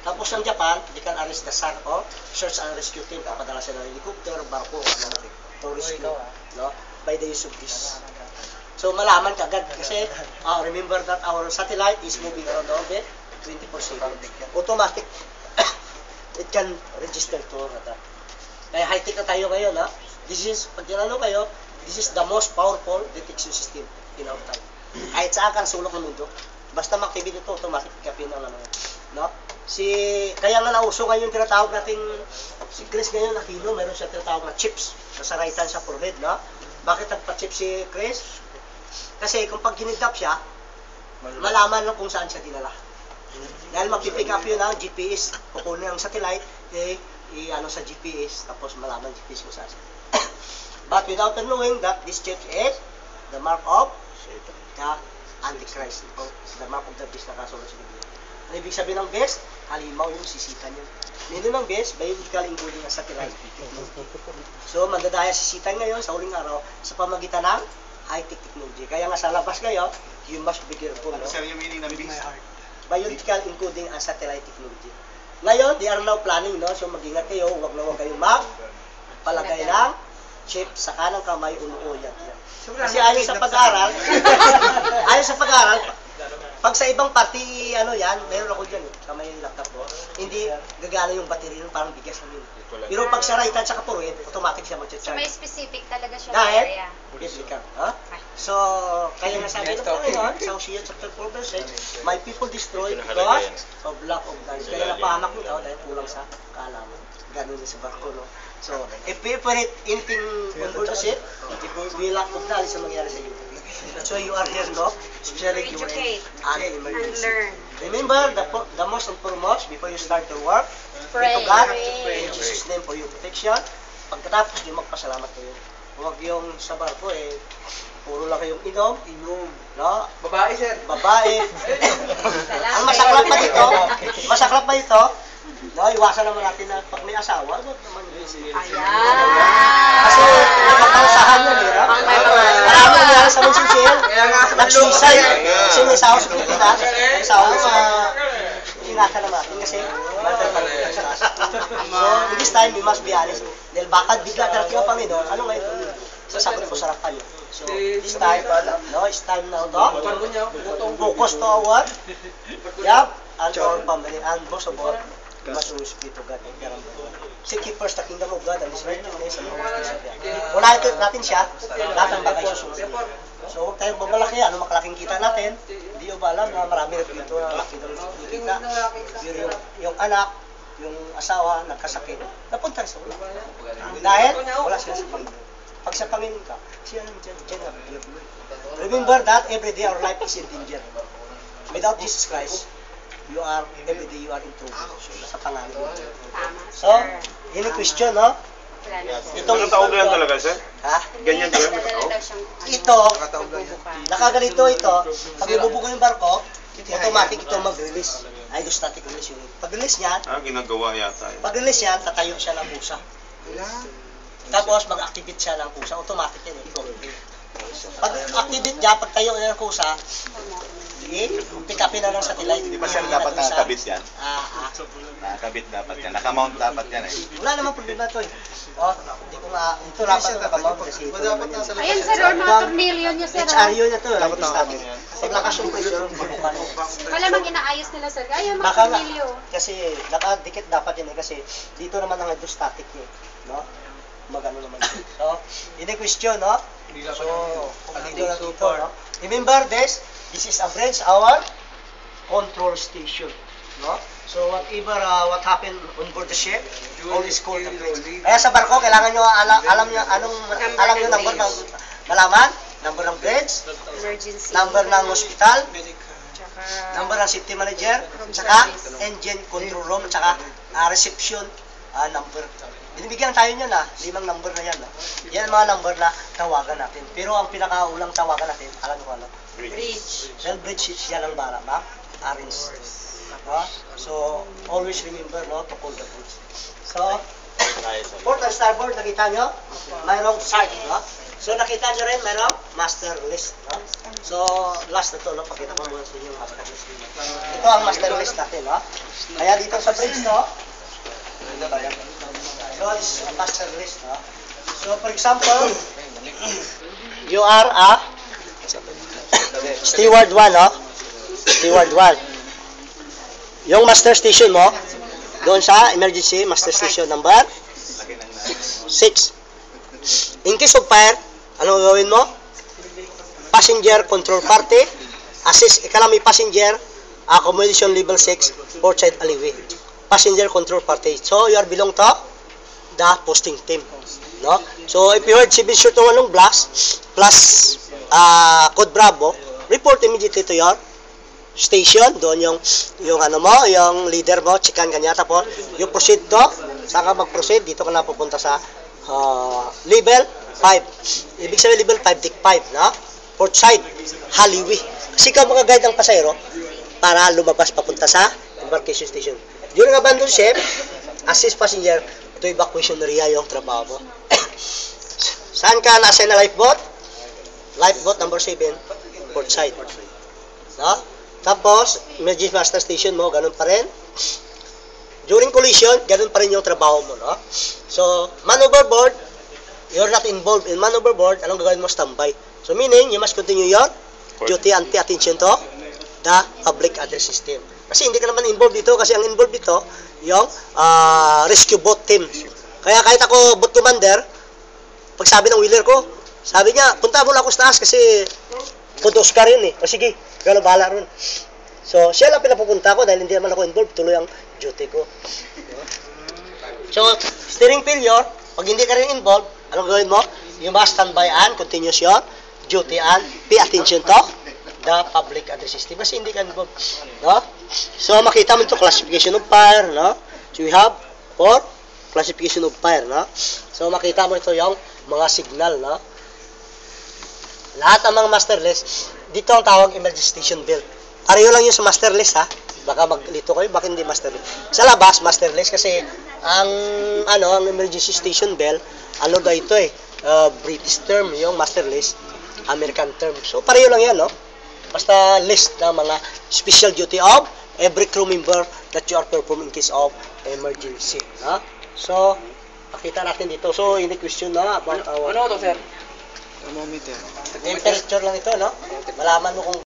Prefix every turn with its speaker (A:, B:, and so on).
A: Tapos ng Japan, they can arrest the SAR or search and rescue team. Kapadala sila ng helicopter, barko, to rescue, no? By the use of this. So malaman ka agad kasi remember that our satellite is moving around the orbit 24/7. Automatic. It can register to radar. Kaya high-tech na tayo ngayon, ha? This is, pag tinanong kayo, this is the most powerful detection system in our time. Kahit saan ka sulok ng mundo, basta mag-activate ito, automatic kapin ang ano, no? Kaya nga nauso ngayon yung tinatawag nating, si Chris ngayon nakino, meron siya tinatawag na chips, nasaraitan sa forehead, no? Bakit nagpa-chip si Chris? Kasi kung pag ginidap siya, malaman lang kung saan siya dinala. Dahil mag-pick up yun ang GPS, kukunin ang satellite, i-ano sa GPS, tapos malaman GPS kung saan siya. But without knowing that this chip is the mark of the Antichrist, o the mark of the beast na kasunod sa Biblia. Ang ibig sabihin ng beast, halimaw yung sisita niya. Nino ng beast, biological encoding ng satellite. So, mandadaya sisitan ngayon sa uling araw sa pamagitan ng high-tech technology. Kaya nga sa labas ngayon, you must be careful.
B: Ano sir yung meaning ng beast?
A: Biological encoding and satellite technology. Ngayon, they are now planning, no? So, mag-ingat kayo, huwag kayong palagay ng chip sa kanang kamay, ulo, yan. Kasi ayon sa pag-aaral, pag sa ibang party, ano yan, meron ako dyan, kamay yung laptop ko, hindi gagana yung battery nun, parang bigas lang yun. Pero pag sa right hand sa kapuruin, automatic siya mag-charge.
C: So may specific talaga siya
A: dahil,
C: area.
A: biblical. So, kaya nga sabi ng Panginoon, sa Hosea chapter 4 verse 8, my people destroyed because of lack of knowledge. Kaya napahamak nito dahil kulang sa kaalaman. Ganun din sa barko, no? So, if we put anything on board the ship, if we lack of knowledge, ang mangyari sa iyo. That's why you are here, no? Especially you are an emergency. Remember, the most and foremost, before you start your work, pray to God, in Jesus' name for your protection. Pagkatapos, yung magpasalamat kayo. Huwag yung sa barko, puro lang kayong inom, no?
B: Babae sir.
A: Babae. Ang masaklap pa dito, no, iwasan naman natin na pag may asawa, huwag naman yun. Kasi nakakausahan yun, marami nangyari sa Monsignor, nagsusay. Kasi may asawa sa Pilipinas, may asawa sa ingatan naman natin kasi matter pa rin sa taas. So, in this time, we must be honest. Dahil baka bigla darating ang Panginoon, ano ngayon? Sasagot ko sa rapan yun. So, this time, no, it's time now to focus to our work. Yeah, and our family, and most of all, we must always pray to God and care of God. Seek ye first the kingdom of God and His righteousness and all things of God. Unahin natin siya, lahat ng bagay susunod. So, huwag tayong mamalaki, ano makalaking kita natin, hindi nyo ba alam na marami rin dito na laki doon kita. Yung anak, yung asawa, nagkasakit, napunta sa ulo. Dahil, wala sila sa Panginoon. Pag sa Panginoon ka, siya naman dyan na. Remember that every day our life is in danger. Without Jesus Christ, every day you are in trouble. So, nasa pangalan mo. So, yun yung question, no?
D: Itong taog yan talaga, sir?
A: Ha?
D: Ganyan talaga?
A: Ito, nakaganito ito, pag ibubuko yung barko, automatic ito mag-release. Hydrostatic release unit. Pag-release niyan,
D: ginagawa yata.
A: Pag-release yan, tatayo siya ng pusa. Tapos mag-activate siya ng kusa, automatic yan. Pag-activate niya, pag tayo ng kusa, pick upin na ng satellite.
B: Hindi ba sir dapat nakakabit yan? Nakakabit dapat yan. Nakamount dapat yan eh.
A: Wala naman problema ito eh. Hindi ko nga, ito dapat nakamount kasi ito naman yan.
C: Ayan sir, mga tornilyo niya sir.
A: HRU niya ito eh.
B: Dapat nakakabit yan.
A: Pag lakas yung pressure, mabukan.
C: Wala mang inaayos nila sir. Ayan mga
A: Baka nga,
C: tornilyo.
A: kasi nakadikit dapat yun eh. Kasi dito naman ang hydrostatic eh. No? Magano naman yun. So, hindi question, no? So, dito na dito, no? Remember this is a bridge, our control station, no? So, whatever, what happened on board the ship, always call the bridge. Kaya sa barko, kailangan nyo, alam nyo number ng, malaman, number ng bridge,
C: Emergency.
A: number ng hospital, number ng safety manager, tsaka engine control room, tsaka reception number. Binibigyan tayo niyan 5 number na yan. Yan ang mga number na tawagan natin. Pero ang pinakaulang tawagan natin, alam mo ano?
C: Bridge.
A: Well, bridge siya lang bara, ba? Arrange. No? So, always remember, no, to call the bridge. So, port and starboard, nakita nyo? Mayroong chart, no? So, nakita nyo rin, mayroong master list, no? So, last na to, no? Pakita ko muna sa inyo yung master list. Ito ang master list natin, no? Kaya dito sa bridge, no? So, this is a master list, no? So, for example, you are a steward 1, no? Steward 1. Yung master station mo, doon sa emergency master station number
B: Laki ng
A: 6. In case of fire, ano gagawin mo? Passenger control party, assist economy passenger, accommodation level 6, port side alleyway. Passenger control party. So, you are belong to the posting team. No? So, if you heard 701 blast plus code Bravo, report immediately to your station. Doon yung ano mo, yung leader mo, checkan kanya. Tapos, you proceed to, saan ka mag-proceed? Dito ka na pupunta sa level 5. Ibig sabihin level 5, deck 5, no? Port side, alleyway. Kasi ikaw mga-guide ang pasayro para lumabas papunta sa embarkation station. During abandon ship, assist passenger to evacuation area yung trabaho mo. Saan ka na-assign na lifeboat? Lifeboat number 7, port side. No? Tapos, emergency master station mo, ganun pa rin. During collision, ganun pa rin yung trabaho mo, no? So, man overboard, you're not involved in man overboard, anong gagawin mo? Standby. So, meaning, you must continue your duty and pay attention to the public address system. Kasi hindi ka naman involved dito, kasi ang involved dito, yung rescue boat team. Kaya kahit ako boat commander, pag sabi ng wheeler ko, sabi niya, punta mo lang ako sa taas kasi puntos ka rin eh. O sige, gano'n bahala rin. So, siya lang pinapupunta ko dahil hindi naman ako involved, tuloy ang duty ko. So, steering failure, pag hindi ka rin involved, anong gawin mo? You must stand by and continuous your duty and pay attention to the public address system. Kasi hindi ka involved. No? So, makita mo ito, classification of fire, no? So, we have 4 classification of fire, no? So, makita mo ito yung mga signal, no? Lahat ng mga master list, dito ang tawag emergency station belt. Pareho lang yun sa master list, ha? Baka maglito kayo, bakit hindi master list? Sa labas, master list, kasi ang emergency station bell, ano daw ito eh, British term, yung master list, American term. So, pareho lang yan, no? Basta list ng mga special duty of every crew member that you are performing in case of emergency. Ha? So, pakita natin dito. So, ini question na about our...
E: Ano to, sir?
A: Temperature lang ito, no? Malaman mo kung